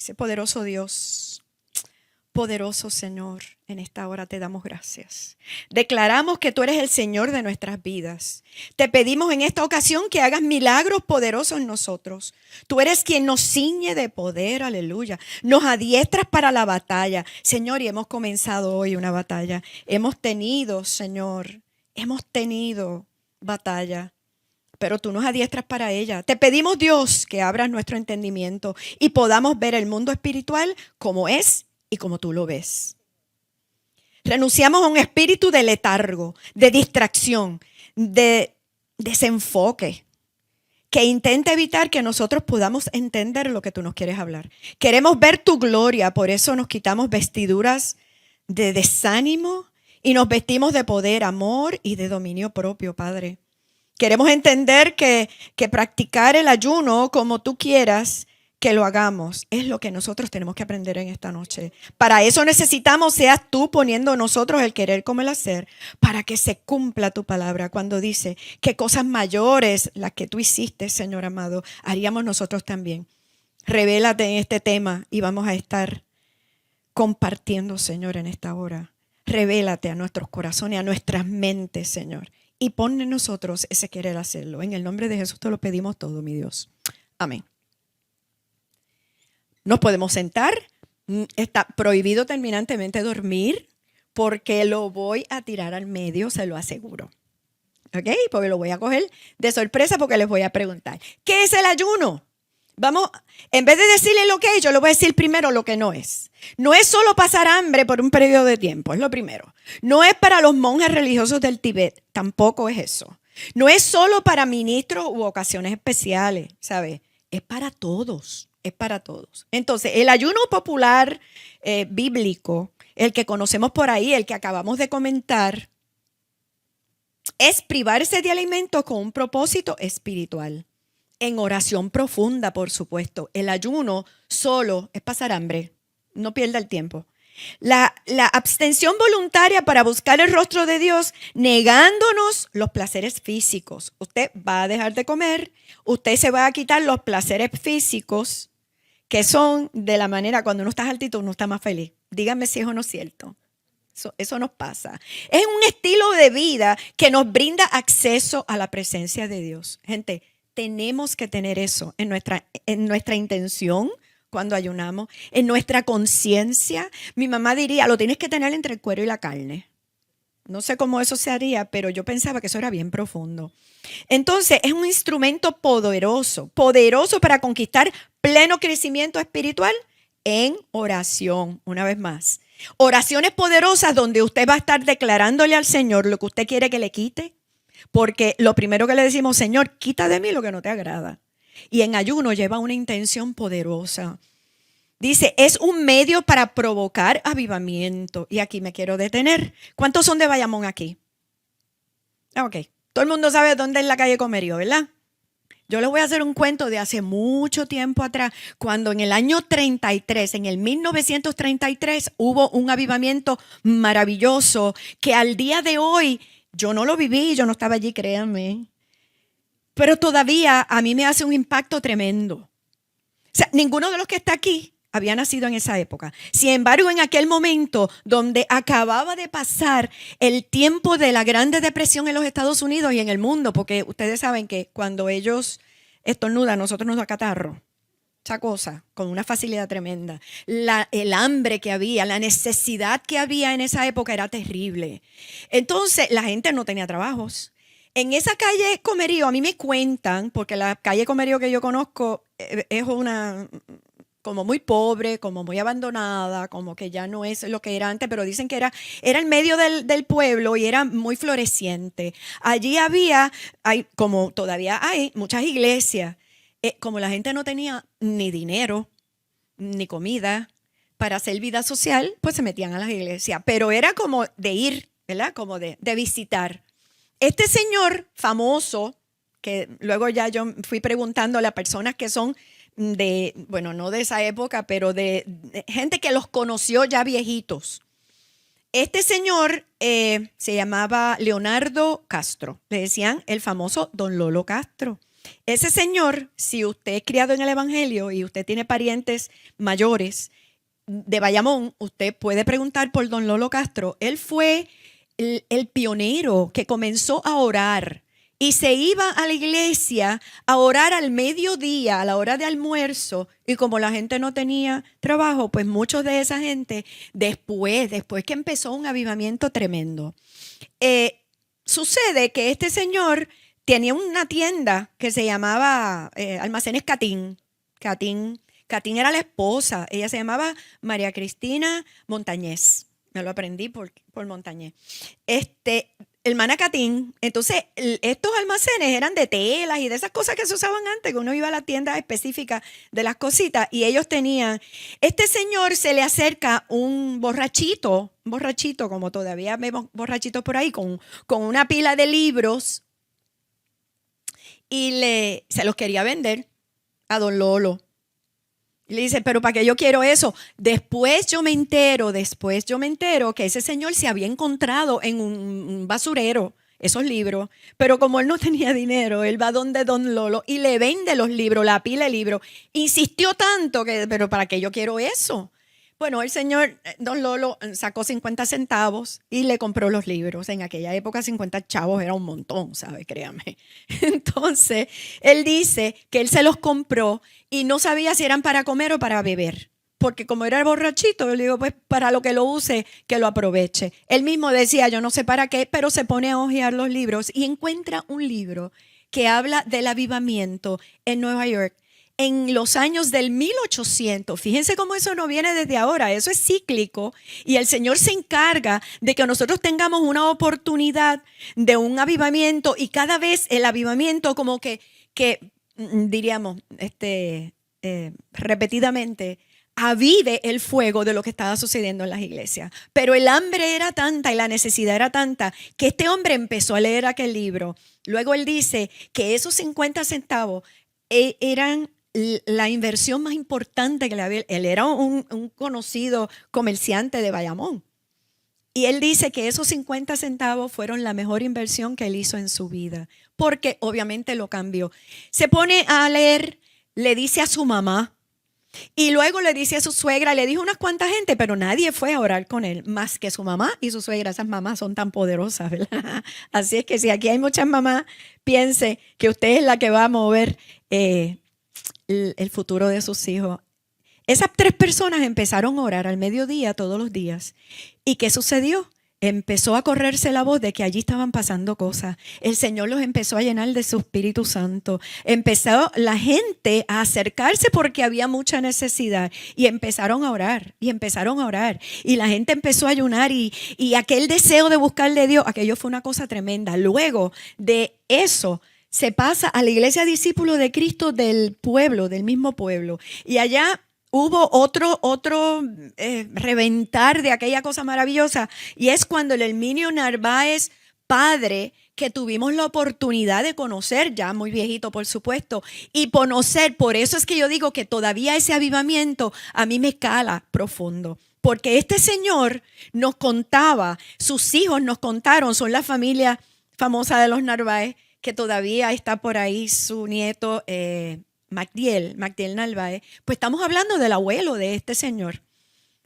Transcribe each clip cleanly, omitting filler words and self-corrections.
Ese poderoso Dios, poderoso Señor, en esta hora te damos gracias. Declaramos que tú eres el Señor de nuestras vidas. Te pedimos en esta ocasión que hagas milagros poderosos en nosotros. Tú eres quien nos ciñe de poder, aleluya. Nos adiestras para la batalla, Señor, y hemos comenzado hoy una batalla. Hemos tenido, Señor, batalla. Pero tú nos adiestras para ella. Te pedimos, Dios, que abras nuestro entendimiento y podamos ver el mundo espiritual como es y como tú lo ves. Renunciamos a un espíritu de letargo, de distracción, de desenfoque, que intenta evitar que nosotros podamos entender lo que tú nos quieres hablar. Queremos ver tu gloria, por eso nos quitamos vestiduras de desánimo y nos vestimos de poder, amor y de dominio propio, Padre. Queremos entender que practicar el ayuno como tú quieras que lo hagamos es lo que nosotros tenemos que aprender en esta noche. Para eso necesitamos seas tú poniendo nosotros el querer como el hacer, para que se cumpla tu palabra cuando dice que cosas mayores, las que tú hiciste, Señor amado, haríamos nosotros también. Revélate en este tema y vamos a estar compartiendo, Señor, en esta hora. Revélate a nuestros corazones, a nuestras mentes, Señor. Y pon en nosotros ese querer hacerlo. En el nombre de Jesús te lo pedimos todo, mi Dios. Amén. Nos podemos sentar. Está prohibido terminantemente dormir porque lo voy a tirar al medio, se lo aseguro. ¿Ok? Porque lo voy a coger de sorpresa porque les voy a preguntar. ¿Qué es el ayuno? Vamos, en vez de decirle lo que es, yo le voy a decir primero lo que no es. No es solo pasar hambre por un periodo de tiempo, es lo primero. No es para los monjes religiosos del Tíbet, tampoco es eso. No es solo para ministros u ocasiones especiales, ¿sabes? Es para todos, es para todos. Entonces, el ayuno popular bíblico, el que conocemos por ahí, el que acabamos de comentar, es privarse de alimentos con un propósito espiritual. En oración profunda, por supuesto. El ayuno solo es pasar hambre. No pierda el tiempo. La abstención voluntaria para buscar el rostro de Dios, negándonos los placeres físicos. Usted va a dejar de comer, usted se va a quitar los placeres físicos, que son de la manera cuando uno está altito, uno está más feliz. Díganme si es o no cierto. Eso nos pasa. Es un estilo de vida que nos brinda acceso a la presencia de Dios. Gente, tenemos que tener eso en nuestra intención cuando ayunamos, en nuestra conciencia. Mi mamá diría, lo tienes que tener entre el cuero y la carne. No sé cómo eso se haría, pero yo pensaba que eso era bien profundo. Entonces, es un instrumento poderoso, poderoso para conquistar pleno crecimiento espiritual en oración, una vez más. Oraciones poderosas donde usted va a estar declarándole al Señor lo que usted quiere que le quite. Porque lo primero que le decimos, Señor, quita de mí lo que no te agrada. Y en ayuno lleva una intención poderosa. Dice, es un medio para provocar avivamiento. Y aquí me quiero detener. ¿Cuántos son de Bayamón aquí? Ok. Todo el mundo sabe dónde es la calle Comerío, ¿verdad? Yo les voy a hacer un cuento de hace mucho tiempo atrás, cuando en el año 33, en el 1933, hubo un avivamiento maravilloso que al día de hoy yo no lo viví, yo no estaba allí, créanme. Pero todavía a mí me hace un impacto tremendo. O sea, ninguno de los que está aquí había nacido en esa época. Sin embargo, en aquel momento donde acababa de pasar el tiempo de la Gran Depresión en los Estados Unidos y en el mundo, porque ustedes saben que cuando ellos estornudan, nosotros nos da catarro. Esa cosa, con una facilidad tremenda. El hambre que había, la necesidad que había en esa época era terrible. Entonces, la gente no tenía trabajos. En esa calle Comerío, a mí me cuentan, porque la calle Comerío que yo conozco es una como muy pobre, como muy abandonada, como que ya no es lo que era antes, pero dicen que era en medio del pueblo y era muy floreciente. Allí como todavía hay, muchas iglesias. Como la gente no tenía ni dinero, ni comida para hacer vida social, pues se metían a las iglesias. Pero era como de ir, ¿verdad? Como de visitar. Este señor famoso, que luego ya yo fui preguntándole a personas que son bueno, no de esa época, pero de gente que los conoció ya viejitos. Este señor se llamaba Leonardo Castro. Le decían el famoso Don Lolo Castro. Ese señor, si usted es criado en el Evangelio y usted tiene parientes mayores de Bayamón, usted puede preguntar por don Lolo Castro. Él fue el pionero que comenzó a orar y se iba a la iglesia a orar al mediodía, a la hora de almuerzo, y como la gente no tenía trabajo, pues muchos de esa gente, después que empezó un avivamiento tremendo, sucede que este señor tenía una tienda que se llamaba Almacenes Catín. Catín era la esposa. Ella se llamaba María Cristina Montañez. Me lo aprendí por Montañez. Hermana Catín. Entonces, estos almacenes eran de telas y de esas cosas que se usaban antes, que uno iba a la tienda específica de las cositas y ellos tenían. Este señor se le acerca un borrachito como todavía vemos borrachitos por ahí, con una pila de libros y se los quería vender a don Lolo. Y le dice, pero ¿para qué yo quiero eso? Después yo me entero que ese señor se había encontrado en un basurero esos libros, pero como él no tenía dinero, él va donde don Lolo y le vende los libros, la pila de libros. Insistió tanto que, pero ¿para qué yo quiero eso? Bueno, el señor don Lolo sacó 50 centavos y le compró los libros. En aquella época 50 chavos era un montón, ¿sabe? Créame. Entonces, él dice que él se los compró y no sabía si eran para comer o para beber. Porque como era borrachito, yo le digo, pues para lo que lo use, que lo aproveche. Él mismo decía, yo no sé para qué, pero se pone a hojear los libros y encuentra un libro que habla del avivamiento en Nueva York en los años del 1800. Fíjense cómo eso no viene desde ahora, eso es cíclico y el Señor se encarga de que nosotros tengamos una oportunidad de un avivamiento y cada vez el avivamiento como que diríamos repetidamente avive el fuego de lo que estaba sucediendo en las iglesias. Pero el hambre era tanta y la necesidad era tanta que este hombre empezó a leer aquel libro. Luego él dice que esos 50 centavos eran la inversión más importante que le había. Él era un conocido comerciante de Bayamón. Y él dice que esos 50 centavos fueron la mejor inversión que él hizo en su vida, porque obviamente lo cambió. Se pone a leer, le dice a su mamá, y luego le dice a su suegra, le dijo unas cuantas gente, pero nadie fue a orar con él, más que su mamá y su suegra. Esas mamás son tan poderosas, ¿verdad? Así es que si aquí hay muchas mamás, piense que usted es la que va a mover el futuro de sus hijos. Esas 3 personas empezaron a orar al mediodía todos los días. ¿Y qué sucedió? Empezó a correrse la voz de que allí estaban pasando cosas. El Señor los empezó a llenar de su Espíritu Santo. Empezó la gente a acercarse porque había mucha necesidad. Y empezaron a orar, Y la gente empezó a ayunar y aquel deseo de buscarle a Dios, aquello fue una cosa tremenda. Luego de eso, se pasa a la iglesia discípulo de Cristo del pueblo, del mismo pueblo. Y allá hubo otro reventar de aquella cosa maravillosa, y es cuando el Herminio Narváez, padre, que tuvimos la oportunidad de conocer, ya muy viejito por supuesto, y conocer, por eso es que yo digo que todavía ese avivamiento a mí me cala profundo. Porque este señor nos contaba, sus hijos nos contaron, son la familia famosa de los Narváez, que todavía está por ahí su nieto Magdiel Narváez, pues estamos hablando del abuelo de este señor.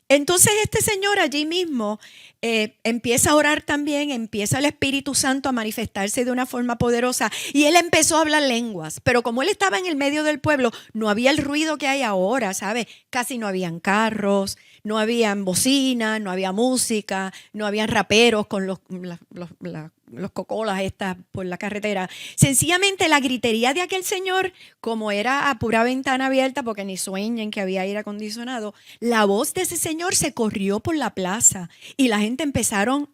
Entonces este señor allí mismo empieza a orar también, empieza el Espíritu Santo a manifestarse de una forma poderosa y él empezó a hablar lenguas, pero como él estaba en el medio del pueblo, no había el ruido que hay ahora, ¿sabes? Casi no habían carros, no habían bocinas, no había música, no habían raperos con los cocolas estas por la carretera. Sencillamente la gritería de aquel señor, como era a pura ventana abierta, porque ni sueñen que había aire acondicionado, la voz de ese señor se corrió por la plaza y la gente empezaron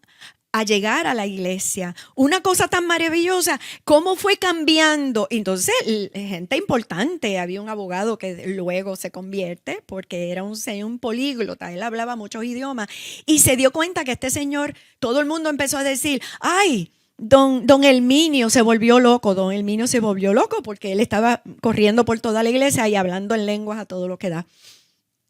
a llegar a la iglesia. Una cosa tan maravillosa, cómo fue cambiando. Entonces, gente importante, había un abogado que luego se convierte, porque era un políglota, él hablaba muchos idiomas, y se dio cuenta que este señor, todo el mundo empezó a decir, ay, don Herminio se volvió loco, don Herminio se volvió loco, porque él estaba corriendo por toda la iglesia y hablando en lenguas a todo lo que da.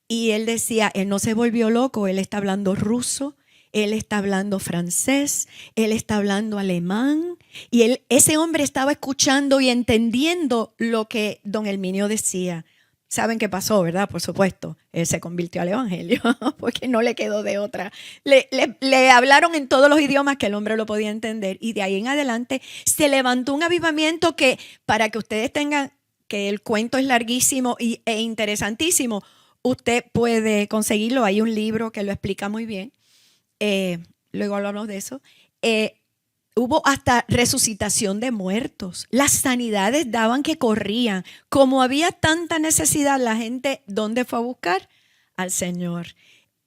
Y él decía, él no se volvió loco, él está hablando ruso, él está hablando francés, él está hablando alemán, y ese hombre estaba escuchando y entendiendo lo que don Herminio decía. ¿Saben qué pasó, verdad? Por supuesto, él se convirtió al evangelio porque no le quedó de otra. Le hablaron en todos los idiomas que el hombre lo podía entender, y de ahí en adelante se levantó un avivamiento que, para que ustedes tengan, que el cuento es larguísimo e interesantísimo, usted puede conseguirlo. Hay un libro que lo explica muy bien. Luego hablamos de eso. Hubo hasta resucitación de muertos. Las sanidades daban que corrían. Como había tanta necesidad, la gente, ¿dónde fue a buscar? Al Señor.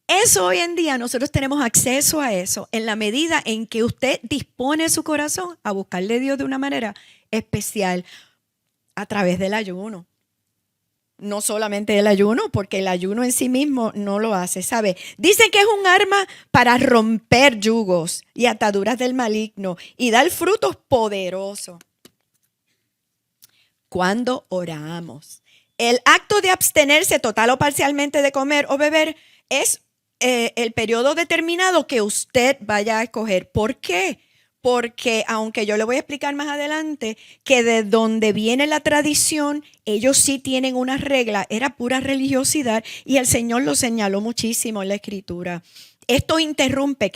Eso hoy en día nosotros tenemos acceso a eso en la medida en que usted dispone su corazón a buscarle a Dios de una manera especial a través del ayuno. No solamente el ayuno, porque el ayuno en sí mismo no lo hace, ¿sabe? Dice que es un arma para romper yugos y ataduras del maligno y dar frutos poderosos. Cuando oramos, el acto de abstenerse total o parcialmente de comer o beber es el periodo determinado que usted vaya a escoger. ¿Por qué? Porque aunque yo le voy a explicar más adelante que de donde viene la tradición, ellos sí tienen una regla, era pura religiosidad, y el Señor lo señaló muchísimo en la Escritura. Esto interrumpe,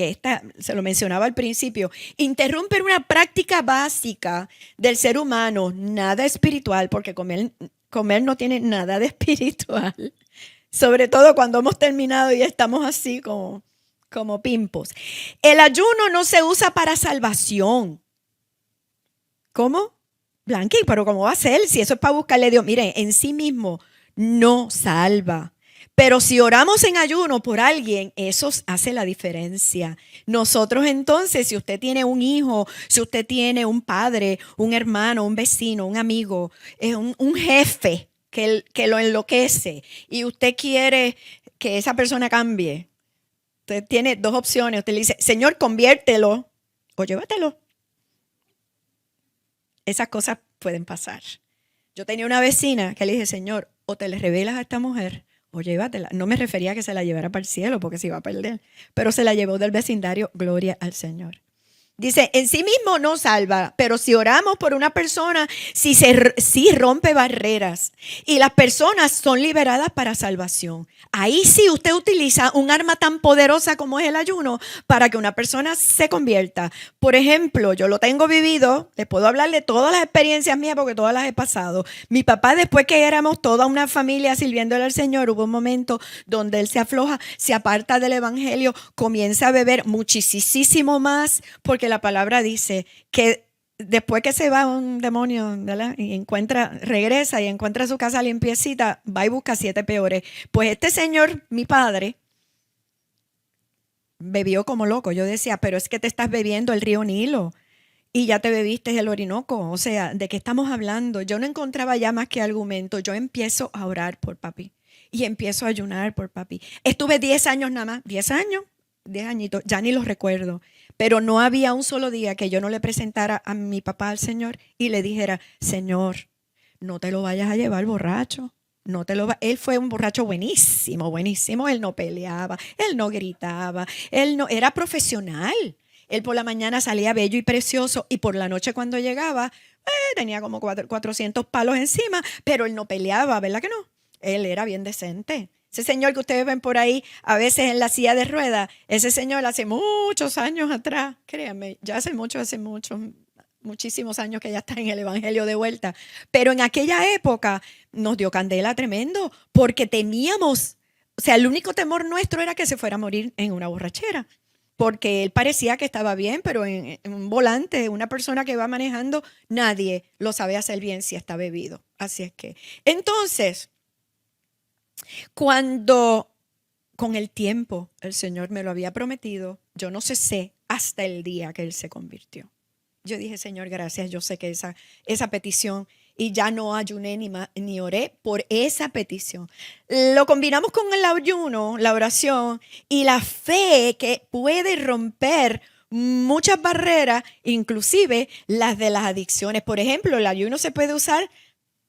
se lo mencionaba al principio, interrumpe una práctica básica del ser humano, nada espiritual, porque comer no tiene nada de espiritual, sobre todo cuando hemos terminado y estamos así como pimpos. El ayuno no se usa para salvación. ¿Cómo? Blanqui, pero ¿cómo va a ser? Si eso es para buscarle a Dios. Miren, en sí mismo no salva. Pero si oramos en ayuno por alguien, eso hace la diferencia. Nosotros entonces, si usted tiene un hijo, si usted tiene un padre, un hermano, un vecino, un amigo, un jefe que lo enloquece y usted quiere que esa persona cambie, usted tiene dos opciones. Usted le dice, Señor, conviértelo o llévatelo. Esas cosas pueden pasar. Yo tenía una vecina que le dije, Señor, o te le revelas a esta mujer o llévatela. No me refería a que se la llevara para el cielo porque se iba a perder, pero se la llevó del vecindario. Gloria al Señor. Dice, en sí mismo no salva, pero si oramos por una persona, sí rompe barreras y las personas son liberadas para salvación. Ahí sí usted utiliza un arma tan poderosa como es el ayuno para que una persona se convierta. Por ejemplo, yo lo tengo vivido, le puedo hablar de todas las experiencias mías porque todas las he pasado. Mi papá, después que éramos toda una familia sirviéndole al Señor, hubo un momento donde él se afloja, se aparta del evangelio, comienza a beber muchísimo más, porque la palabra dice que después que se va un demonio, ¿verdad? Y regresa y encuentra su casa limpiecita, va y busca 7 peores. Pues este señor, mi padre, bebió como loco. Yo decía, pero es que te estás bebiendo el río Nilo y ya te bebiste el Orinoco. O sea, ¿de qué estamos hablando? Yo no encontraba ya más que argumento. Yo empiezo a orar por papi y empiezo a ayunar por papi. Estuve 10 años nada más, 10 añitos, ya ni los recuerdo. Pero no había un solo día que yo no le presentara a mi papá al Señor y le dijera, Señor, no te lo vayas a llevar borracho. Él fue un borracho buenísimo. Él no peleaba, él no gritaba, él no era profesional. Él por la mañana salía bello y precioso y por la noche cuando llegaba tenía como 400 palos encima, pero él no peleaba, ¿verdad que no? Él era bien decente. Ese señor que ustedes ven por ahí, a veces en la silla de ruedas, ese señor hace muchos años atrás, créanme, ya hace muchísimos años que ya está en el evangelio de vuelta. Pero en aquella época nos dio candela tremendo porque temíamos, o sea, el único temor nuestro era que se fuera a morir en una borrachera. Porque él parecía que estaba bien, pero en un volante, una persona que va manejando, nadie lo sabe hacer bien si está bebido. Así es que, entonces, cuando con el tiempo el Señor me lo había prometido, yo no cesé hasta el día que Él se convirtió. Yo dije, Señor, gracias, yo sé que esa petición, y ya no ayuné ni oré por esa petición. Lo combinamos con el ayuno, la oración y la fe que puede romper muchas barreras, inclusive las de las adicciones. Por ejemplo, el ayuno se puede usar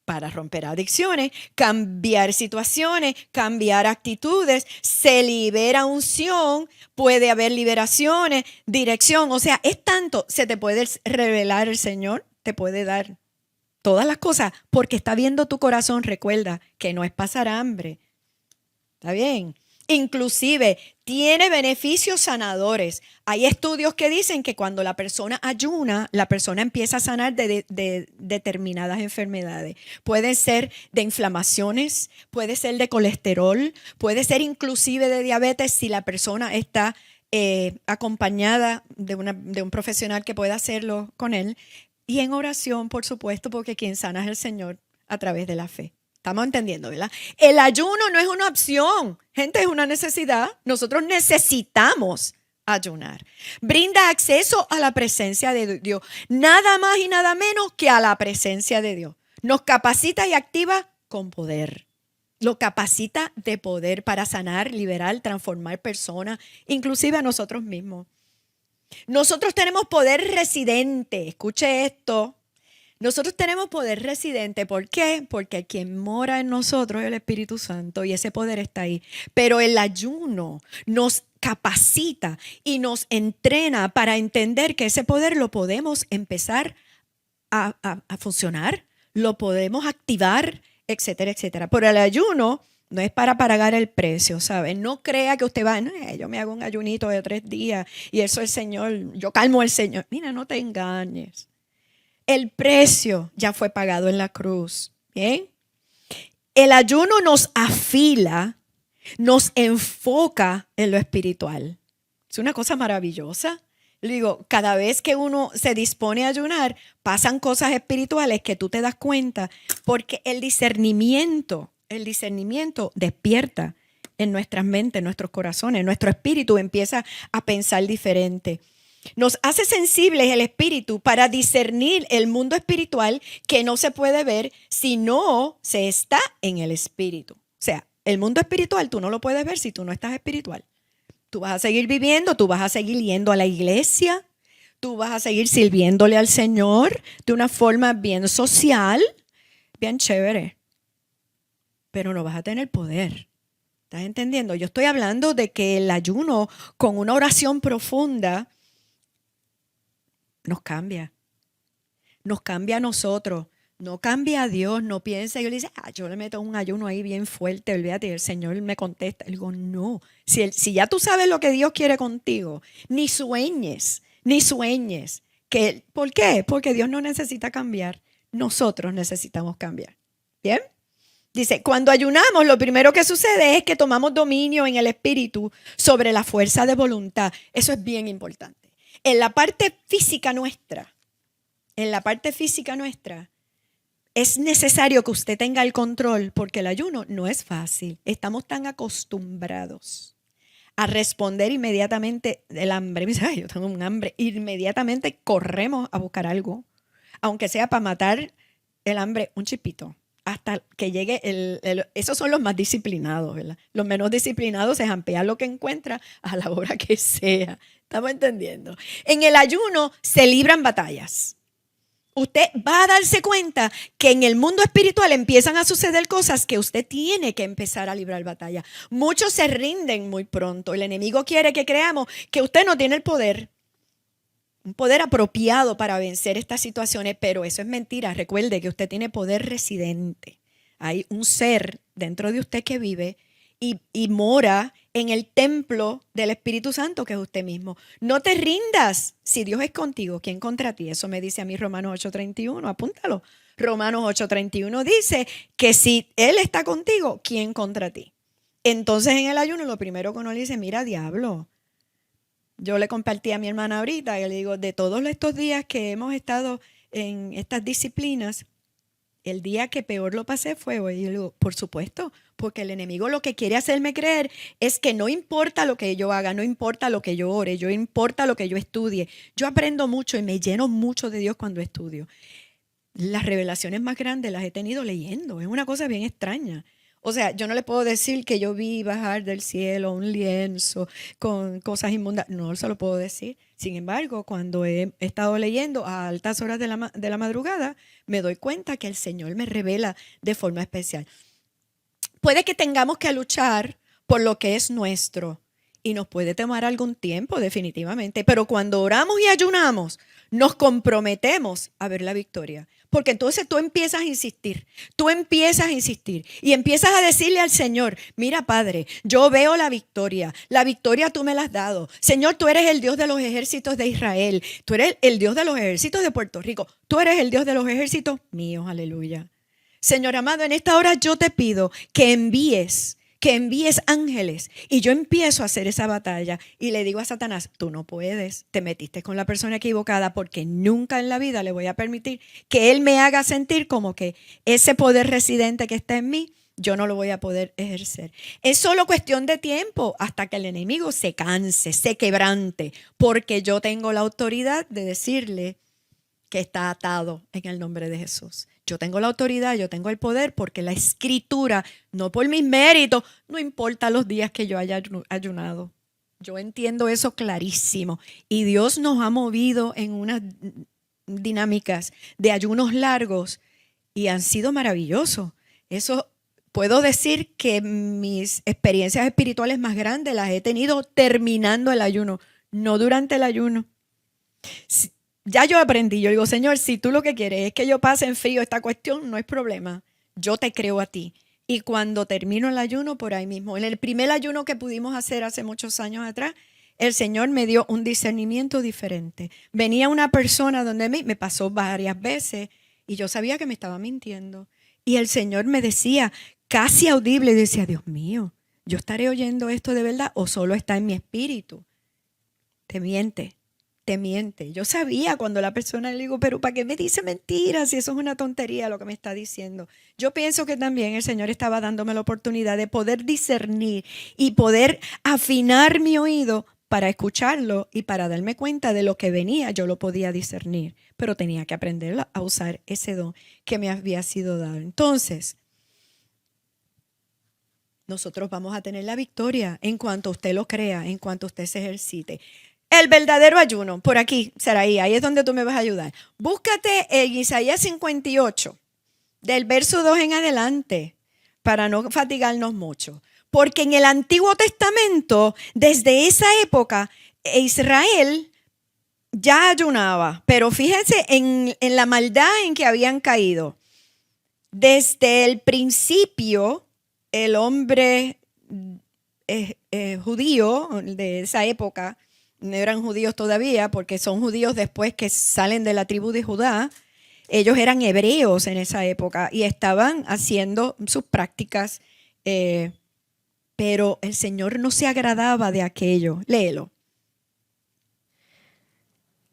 para romper adicciones, cambiar situaciones, cambiar actitudes, se libera unción, puede haber liberaciones, dirección, o sea, es tanto, se te puede revelar el Señor, te puede dar todas las cosas, porque está viendo tu corazón. Recuerda que no es pasar hambre, ¿está bien? Inclusive tiene beneficios sanadores. Hay estudios que dicen que cuando la persona ayuna, la persona empieza a sanar de determinadas enfermedades. Pueden ser de inflamaciones, puede ser de colesterol, puede ser inclusive de diabetes si la persona está acompañada de un profesional que pueda hacerlo con él. Y en oración, por supuesto, porque quien sana es el Señor a través de la fe. Estamos entendiendo, ¿verdad? El ayuno no es una opción, gente, es una necesidad. Nosotros necesitamos ayunar. Brinda acceso a la presencia de Dios, nada más y nada menos que a la presencia de Dios. Nos capacita y activa con poder. Lo capacita de poder para sanar, liberar, transformar personas, inclusive a nosotros mismos. Nosotros tenemos poder residente, escuche esto. Nosotros tenemos poder residente. ¿Por qué? Porque quien mora en nosotros es el Espíritu Santo y ese poder está ahí. Pero el ayuno nos capacita y nos entrena para entender que ese poder lo podemos empezar a funcionar, lo podemos activar, etcétera, etcétera. Pero el ayuno no es para pagar el precio, ¿sabes? No crea que usted va, no, yo me hago un ayunito de 3 días y eso el Señor, yo calmo al Señor. Mira, no te engañes. El precio ya fue pagado en la cruz. ¿Bien? El ayuno nos afila, nos enfoca en lo espiritual. Es una cosa maravillosa. Le digo, cada vez que uno se dispone a ayunar, pasan cosas espirituales que tú te das cuenta, porque el discernimiento despierta en nuestras mentes, en nuestros corazones, nuestro espíritu empieza a pensar diferente. Nos hace sensibles el espíritu para discernir el mundo espiritual que no se puede ver si no se está en el espíritu. O sea, el mundo espiritual tú no lo puedes ver si tú no estás espiritual. Tú vas a seguir viviendo, tú vas a seguir yendo a la iglesia, tú vas a seguir sirviéndole al Señor de una forma bien social, bien chévere, pero no vas a tener poder. ¿Estás entendiendo? Yo estoy hablando de que el ayuno con una oración profunda nos cambia a nosotros, no cambia a Dios. No piense, yo le dice, yo le meto un ayuno ahí bien fuerte, olvídate, el Señor me contesta. Le digo, no, si ya tú sabes lo que Dios quiere contigo, ni sueñes. ¿Por qué? Porque Dios no necesita cambiar, nosotros necesitamos cambiar. ¿Bien? Dice, cuando ayunamos, lo primero que sucede es que tomamos dominio en el espíritu sobre la fuerza de voluntad. Eso es bien importante. En la parte física nuestra, es necesario que usted tenga el control, porque el ayuno no es fácil. Estamos tan acostumbrados a responder inmediatamente del hambre. Me dice, ay, yo tengo un hambre. Inmediatamente corremos a buscar algo, aunque sea para matar el hambre un chipito, hasta que llegue esos son los más disciplinados, ¿verdad? Los menos disciplinados se jampean lo que encuentra a la hora que sea. ¿Estamos entendiendo? En el ayuno se libran batallas. Usted va a darse cuenta que en el mundo espiritual empiezan a suceder cosas que usted tiene que empezar a librar batalla. Muchos se rinden muy pronto. El enemigo quiere que creamos que usted no tiene el poder, un poder apropiado para vencer estas situaciones, pero eso es mentira. Recuerde que usted tiene poder residente. Hay un ser dentro de usted que vive y mora en el templo del Espíritu Santo, que es usted mismo. No te rindas. Si Dios es contigo, ¿quién contra ti? Eso me dice a mí Romanos 8:31, apúntalo. Romanos 8:31 dice que si Él está contigo, ¿quién contra ti? Entonces en el ayuno lo primero que uno le dice, mira, diablo. Yo le compartí a mi hermana ahorita y le digo, de todos estos días que hemos estado en estas disciplinas, el día que peor lo pasé fue hoy. Y yo le digo, por supuesto, porque el enemigo lo que quiere hacerme creer es que no importa lo que yo haga, no importa lo que yo ore, no importa lo que yo estudie. Yo aprendo mucho y me lleno mucho de Dios cuando estudio. Las revelaciones más grandes las he tenido leyendo. Es una cosa bien extraña. O sea, yo no le puedo decir que yo vi bajar del cielo un lienzo con cosas inmundas. No se lo puedo decir. Sin embargo, cuando he estado leyendo a altas horas de la madrugada, me doy cuenta que el Señor me revela de forma especial. Puede que tengamos que luchar por lo que es nuestro y nos puede tomar algún tiempo, definitivamente. Pero cuando oramos y ayunamos, nos comprometemos a ver la victoria. Porque entonces tú empiezas a insistir y empiezas a decirle al Señor, mira Padre, yo veo la victoria tú me la has dado. Señor, tú eres el Dios de los ejércitos de Israel, tú eres el Dios de los ejércitos de Puerto Rico, tú eres el Dios de los ejércitos míos, aleluya. Señor amado, en esta hora yo te pido que envíes ángeles y yo empiezo a hacer esa batalla y le digo a Satanás, tú no puedes, te metiste con la persona equivocada porque nunca en la vida le voy a permitir que él me haga sentir como que ese poder residente que está en mí, yo no lo voy a poder ejercer. Es solo cuestión de tiempo hasta que el enemigo se canse, se quebrante, porque yo tengo la autoridad de decirle que está atado en el nombre de Jesús. Yo tengo la autoridad, yo tengo el poder, porque la Escritura, no por mis méritos, no importa los días que yo haya ayunado. Yo entiendo eso clarísimo. Y Dios nos ha movido en unas dinámicas de ayunos largos y han sido maravillosos. Eso puedo decir que mis experiencias espirituales más grandes las he tenido terminando el ayuno, no durante el ayuno. Ya yo aprendí, yo digo, Señor, si tú lo que quieres es que yo pase en frío esta cuestión, no hay problema. Yo te creo a ti. Y cuando termino el ayuno, por ahí mismo, en el primer ayuno que pudimos hacer hace muchos años atrás, el Señor me dio un discernimiento diferente. Venía una persona donde me pasó varias veces y yo sabía que me estaba mintiendo. Y el Señor me decía, casi audible, y decía, Dios mío, ¿yo estaré oyendo esto de verdad o solo está en mi espíritu? Te miente. Te miente. Yo sabía cuando la persona le digo, pero ¿para qué me dice mentiras si eso es una tontería lo que me está diciendo? Yo pienso que también el Señor estaba dándome la oportunidad de poder discernir y poder afinar mi oído para escucharlo y para darme cuenta de lo que venía. Yo lo podía discernir, pero tenía que aprender a usar ese don que me había sido dado. Entonces, nosotros vamos a tener la victoria en cuanto usted lo crea, en cuanto usted se ejercite. El verdadero ayuno, por aquí, Saraí, ahí es donde tú me vas a ayudar. Búscate en Isaías 58, del verso 2 en adelante, para no fatigarnos mucho. Porque en el Antiguo Testamento, desde esa época, Israel ya ayunaba. Pero fíjense en la maldad en que habían caído. Desde el principio, el hombre judío de esa época, no eran judíos todavía, porque son judíos después que salen de la tribu de Judá. Ellos eran hebreos en esa época y estaban haciendo sus prácticas, pero el Señor no se agradaba de aquello. Léelo.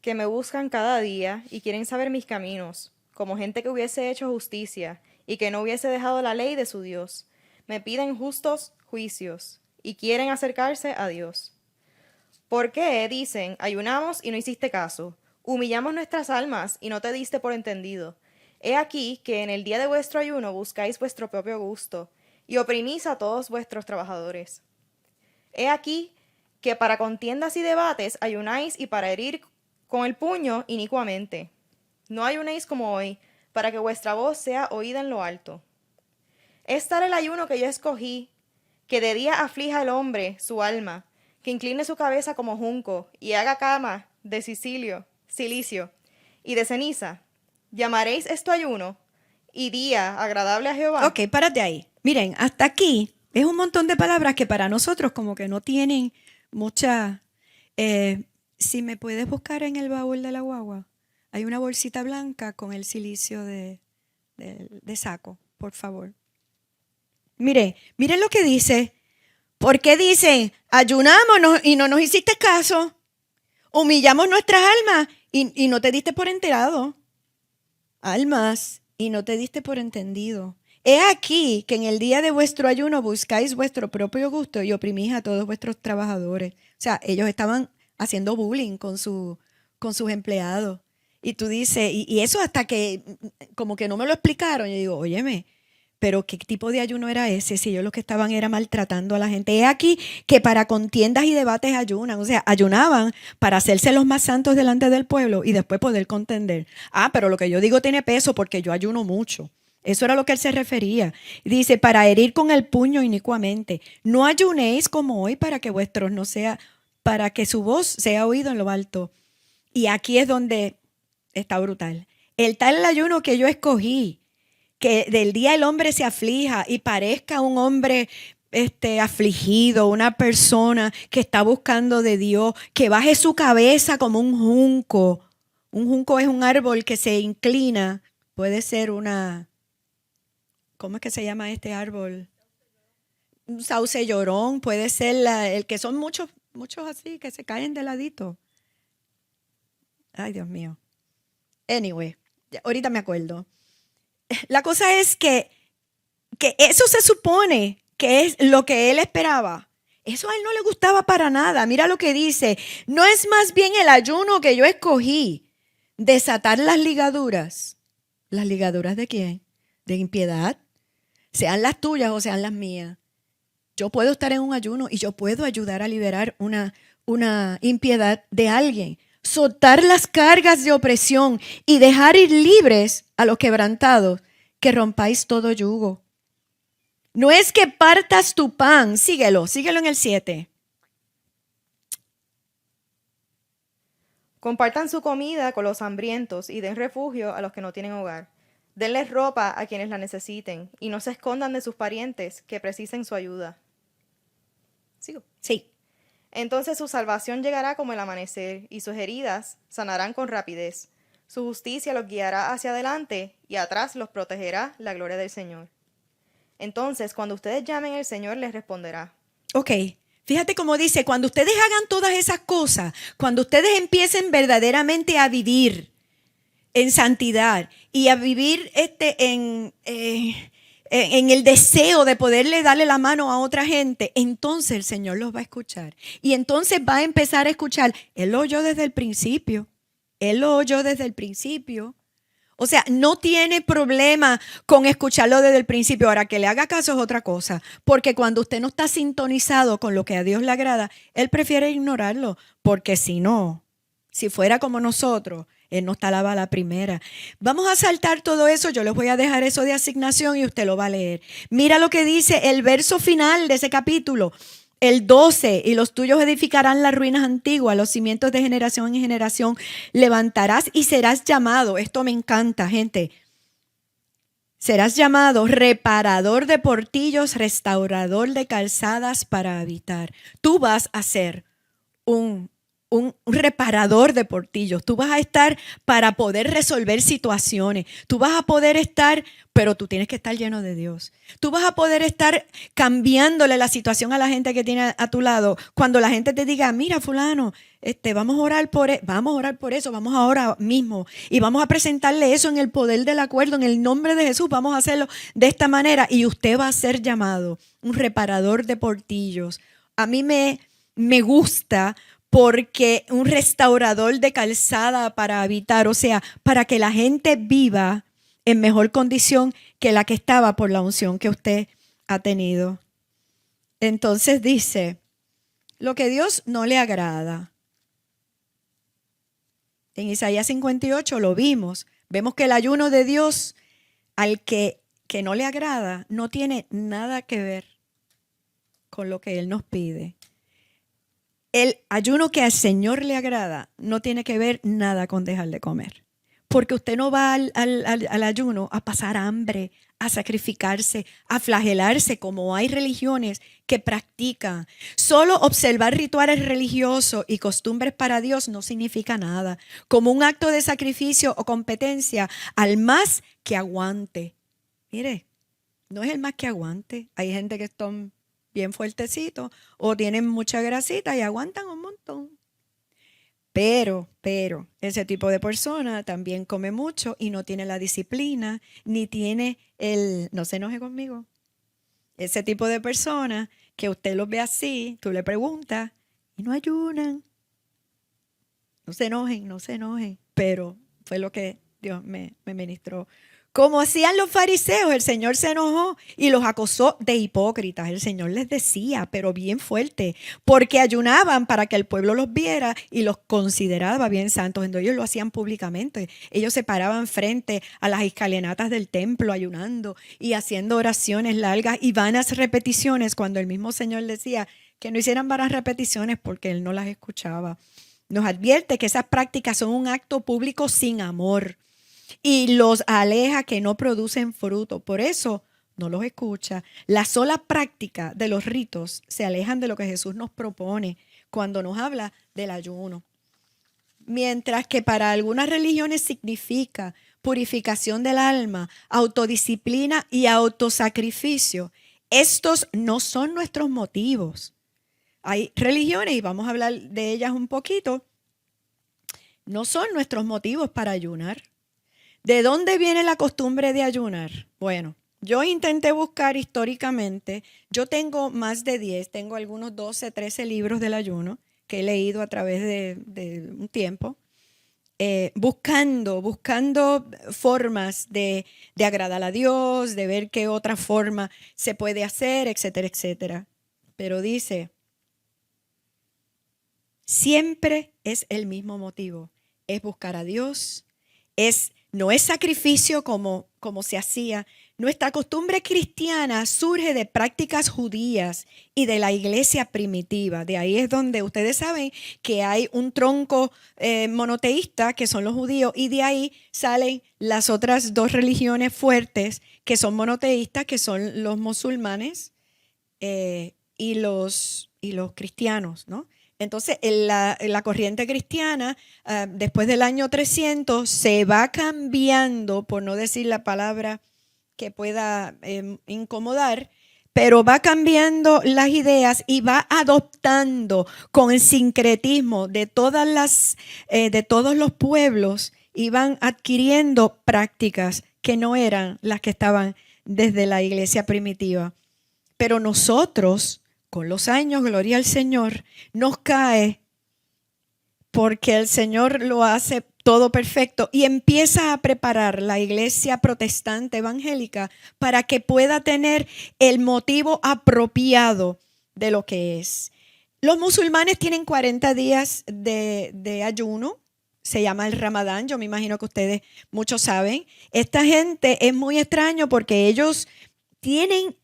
Que me buscan cada día y quieren saber mis caminos, como gente que hubiese hecho justicia y que no hubiese dejado la ley de su Dios. Me piden justos juicios y quieren acercarse a Dios. ¿Por qué? Dicen, ayunamos y no hiciste caso. Humillamos nuestras almas y no te diste por entendido. He aquí que en el día de vuestro ayuno buscáis vuestro propio gusto y oprimís a todos vuestros trabajadores. He aquí que para contiendas y debates ayunáis y para herir con el puño inicuamente. No ayunéis como hoy, para que vuestra voz sea oída en lo alto. Es tal el ayuno que yo escogí, que de día aflija el hombre su alma, que incline su cabeza como junco y haga cama de silicio y de ceniza. ¿Llamaréis esto ayuno y día agradable a Jehová? Ok, párate ahí. Miren, hasta aquí es un montón de palabras que para nosotros como que no tienen mucha... si me puedes buscar en el baúl de la guagua, hay una bolsita blanca con el silicio de saco, por favor. Miren lo que dice. ¿Por qué dicen, ayunamos y no nos hiciste caso? Humillamos nuestras almas y no te diste por enterado. Almas, y no te diste por entendido. He aquí que en el día de vuestro ayuno buscáis vuestro propio gusto y oprimís a todos vuestros trabajadores. O sea, ellos estaban haciendo bullying con sus empleados. Y tú dices, y eso hasta que como que no me lo explicaron. Yo digo, óyeme, Pero ¿qué tipo de ayuno era ese? Si ellos lo que estaban era maltratando a la gente. He aquí que para contiendas y debates ayunan. O sea, ayunaban para hacerse los más santos delante del pueblo y después poder contender. Ah, pero lo que yo digo tiene peso porque yo ayuno mucho. Eso era lo que él se refería. Dice, para herir con el puño inicuamente. No ayunéis como hoy para que vuestros no sea, para que su voz sea oído en lo alto. Y aquí es donde está brutal. El tal ayuno que yo escogí, que del día el hombre se aflija y parezca un hombre afligido, una persona que está buscando de Dios, que baje su cabeza como un junco. Un junco es un árbol que se inclina, puede ser una, ¿cómo es que se llama este árbol? Un sauce llorón, puede ser el que son muchos, muchos así, que se caen de ladito. Ay, Dios mío. Anyway, ahorita me acuerdo. La cosa es que eso se supone que es lo que él esperaba. Eso a él no le gustaba para nada. Mira lo que dice. No es más bien el ayuno que yo escogí, desatar las ligaduras. ¿Las ligaduras de quién? De impiedad. Sean las tuyas o sean las mías. Yo puedo estar en un ayuno y yo puedo ayudar a liberar una impiedad de alguien. Soltar las cargas de opresión y dejar ir libres a los quebrantados, que rompáis todo yugo. No es que partas tu pan, síguelo en el 7. Compartan su comida con los hambrientos y den refugio a los que no tienen hogar. Denles ropa a quienes la necesiten y no se escondan de sus parientes que precisen su ayuda. ¿Sigo? Sí. Entonces su salvación llegará como el amanecer y sus heridas sanarán con rapidez. Su justicia los guiará hacia adelante y atrás los protegerá la gloria del Señor. Entonces, cuando ustedes llamen, el Señor les responderá. Ok. Fíjate cómo dice, cuando ustedes hagan todas esas cosas, cuando ustedes empiecen verdaderamente a vivir en santidad y a vivir en el deseo de poderle darle la mano a otra gente, entonces el Señor los va a escuchar. Y entonces va a empezar a escuchar. Él lo oyó desde el principio. Él lo oyó desde el principio. O sea, no tiene problema con escucharlo desde el principio. Ahora, que le haga caso es otra cosa. Porque cuando usted no está sintonizado con lo que a Dios le agrada, Él prefiere ignorarlo. Porque si no, si fuera como nosotros, Él nos talaba la primera. Vamos a saltar todo eso. Yo les voy a dejar eso de asignación y usted lo va a leer. Mira lo que dice el verso final de ese capítulo. El 12, y los tuyos edificarán las ruinas antiguas, los cimientos de generación en generación levantarás y serás llamado. Esto me encanta, gente. Serás llamado reparador de portillos, restaurador de calzadas para habitar. Tú vas a ser un reparador de portillos. Tú vas a estar para poder resolver situaciones. Tú vas a poder estar, pero tú tienes que estar lleno de Dios. Tú vas a poder estar cambiándole la situación a la gente que tiene a tu lado. Cuando la gente te diga, mira fulano, vamos a orar por eso, vamos ahora mismo y vamos a presentarle eso en el poder del acuerdo, en el nombre de Jesús, vamos a hacerlo de esta manera y usted va a ser llamado un reparador de portillos. A mí me gusta porque un restaurador de calzada para habitar, o sea, para que la gente viva en mejor condición que la que estaba por la unción que usted ha tenido. Entonces dice, lo que Dios no le agrada. En Isaías 58 lo vimos. Vemos que el ayuno de Dios al que no le agrada no tiene nada que ver con lo que Él nos pide. El ayuno que al Señor le agrada no tiene que ver nada con dejar de comer. Porque usted no va al ayuno a pasar hambre, a sacrificarse, a flagelarse, como hay religiones que practican. Solo observar rituales religiosos y costumbres para Dios no significa nada. Como un acto de sacrificio o competencia al más que aguante. Mire, no es el más que aguante. Hay gente que están bien fuertecitos o tienen mucha grasita y aguantan un montón. Pero ese tipo de persona también come mucho y no tiene la disciplina, ni tiene no se enoje conmigo. Ese tipo de persona que usted los ve así, tú le preguntas y no ayunan. No se enojen, pero fue lo que Dios me ministró Como hacían los fariseos, el Señor se enojó y los acusó de hipócritas. El Señor les decía, pero bien fuerte, porque ayunaban para que el pueblo los viera y los consideraba bien santos. Entonces ellos lo hacían públicamente. Ellos se paraban frente a las escalinatas del templo ayunando y haciendo oraciones largas y vanas repeticiones, cuando el mismo Señor decía que no hicieran vanas repeticiones porque Él no las escuchaba. Nos advierte que esas prácticas son un acto público sin amor y los aleja, que no producen fruto. Por eso no los escucha. La sola práctica de los ritos se alejan de lo que Jesús nos propone cuando nos habla del ayuno. Mientras que para algunas religiones significa purificación del alma, autodisciplina y autosacrificio, estos no son nuestros motivos. Hay religiones, y vamos a hablar de ellas un poquito, no son nuestros motivos para ayunar. ¿De dónde viene la costumbre de ayunar? Bueno, yo intenté buscar históricamente, yo tengo más de 10, tengo algunos 12, 13 libros del ayuno que he leído a través de un tiempo, buscando formas de agradar a Dios, de ver qué otra forma se puede hacer, etcétera, etcétera. Pero dice, siempre es el mismo motivo, es buscar a Dios, no es sacrificio como se hacía. Nuestra costumbre cristiana surge de prácticas judías y de la iglesia primitiva. De ahí es donde ustedes saben que hay un tronco monoteísta, que son los judíos, y de ahí salen las otras dos religiones fuertes que son monoteístas, que son los musulmanes y los cristianos, ¿no? Entonces, la corriente cristiana, después del año 300, se va cambiando, por no decir la palabra que pueda incomodar, pero va cambiando las ideas y va adoptando con el sincretismo de todos los pueblos, y van adquiriendo prácticas que no eran las que estaban desde la iglesia primitiva. Pero nosotros, con los años, gloria al Señor, nos cae, porque el Señor lo hace todo perfecto y empieza a preparar la iglesia protestante evangélica para que pueda tener el motivo apropiado de lo que es. Los musulmanes tienen 40 días de ayuno, se llama el Ramadán, yo me imagino que ustedes muchos saben. Esta gente es muy extraño porque ellos tienen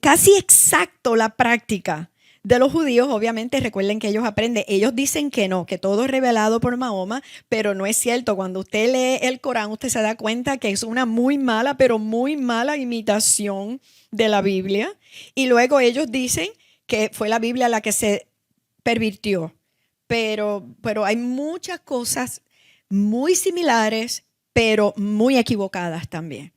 casi exacto la práctica de los judíos. Obviamente, recuerden que ellos aprenden. Ellos dicen que no, que todo es revelado por Mahoma, pero no es cierto. Cuando usted lee el Corán, usted se da cuenta que es una muy mala, pero muy mala imitación de la Biblia. Y luego ellos dicen que fue la Biblia la que se pervirtió. Pero hay muchas cosas muy similares, pero muy equivocadas también.